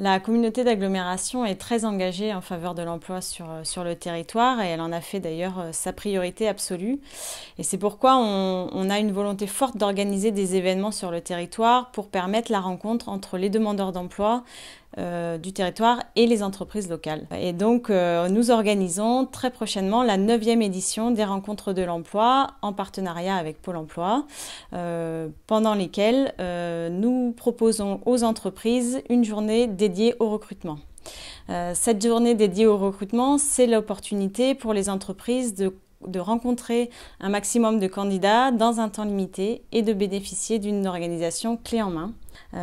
La communauté d'agglomération est très engagée en faveur de l'emploi sur le territoire et elle en a fait d'ailleurs sa priorité absolue. Et c'est pourquoi on a une volonté forte d'organiser des événements sur le territoire pour permettre la rencontre entre les demandeurs d'emploi du territoire et les entreprises locales. Et donc nous organisons très prochainement la 9e édition des rencontres de l'emploi en partenariat avec Pôle emploi, pendant lesquelles nous proposons aux entreprises une journée dédiée au recrutement. Cette journée dédiée au recrutement, c'est l'opportunité pour les entreprises de rencontrer un maximum de candidats dans un temps limité et de bénéficier d'une organisation clé en main.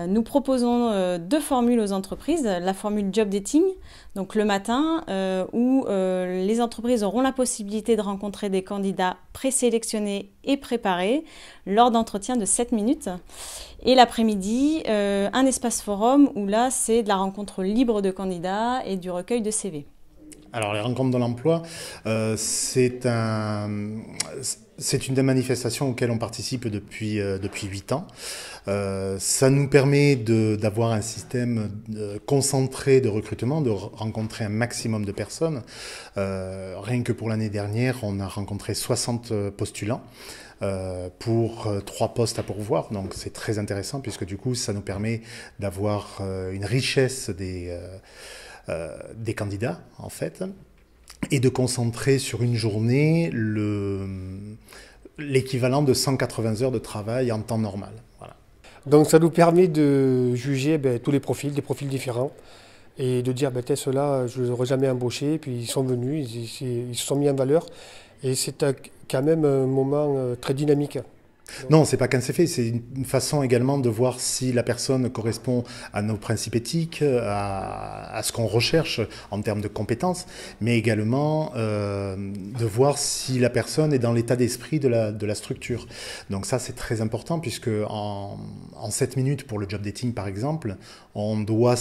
Nous proposons 2 formules aux entreprises. La formule job dating, donc le matin, où les entreprises auront la possibilité de rencontrer des candidats présélectionnés et préparés lors d'entretiens de 7 minutes. Et l'après-midi, un espace forum où là, c'est de la rencontre libre de candidats et du recueil de CV. Alors les rencontres de l'emploi, c'est une des manifestations auxquelles on participe depuis 8 ans. Ça nous permet d'avoir un système concentré de recrutement, de rencontrer un maximum de personnes. Rien que pour l'année dernière, on a rencontré 60 postulants. Pour 3 postes à pourvoir, donc c'est très intéressant puisque du coup ça nous permet d'avoir une richesse des candidats en fait et de concentrer sur une journée l'équivalent de 180 heures de travail en temps normal. Voilà. Donc ça nous permet de juger tous les profils, des profils différents, et de dire ceux-là, je ne les aurais jamais embauchés, puis ils sont venus, ils se sont mis en valeur, et c'est quand même un moment très dynamique. Non, c'est pas qu'un c'est fait, c'est une façon également de voir si la personne correspond à nos principes éthiques, à ce qu'on recherche en termes de compétences, mais également de voir si la personne est dans l'état d'esprit de la structure. Donc ça, c'est très important puisque en 7 minutes pour le job dating, par exemple, on doit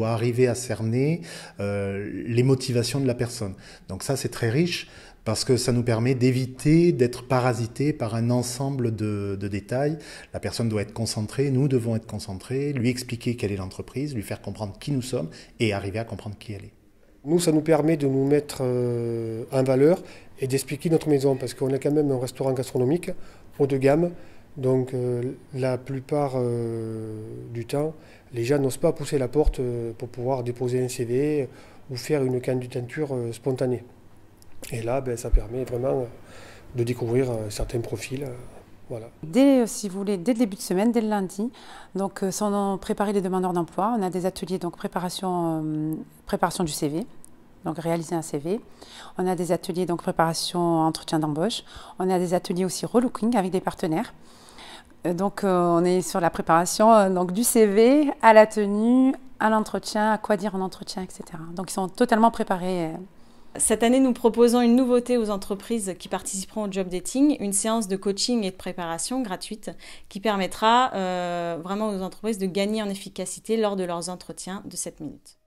arriver à cerner les motivations de la personne. Donc ça, c'est très riche. Parce que ça nous permet d'éviter d'être parasité par un ensemble de détails. La personne doit être concentrée, nous devons être concentrés, lui expliquer quelle est l'entreprise, lui faire comprendre qui nous sommes et arriver à comprendre qui elle est. Nous, ça nous permet de nous mettre en valeur et d'expliquer notre maison, parce qu'on a quand même un restaurant gastronomique haut de gamme. Donc la plupart du temps, les gens n'osent pas pousser la porte pour pouvoir déposer un CV ou faire une candidature spontanée. Et là, ça permet vraiment de découvrir certains profils. Voilà. Si vous voulez, dès le début de semaine, dès le lundi, donc sont préparés les demandeurs d'emploi. On a des ateliers donc préparation du CV, donc réaliser un CV. On a des ateliers donc préparation entretien d'embauche. On a des ateliers aussi relooking avec des partenaires. Donc on est sur la préparation donc du CV à la tenue, à l'entretien, à quoi dire en entretien, etc. Donc ils sont totalement préparés. Cette année, nous proposons une nouveauté aux entreprises qui participeront au job dating, une séance de coaching et de préparation gratuite qui permettra vraiment aux entreprises de gagner en efficacité lors de leurs entretiens de 7 minutes.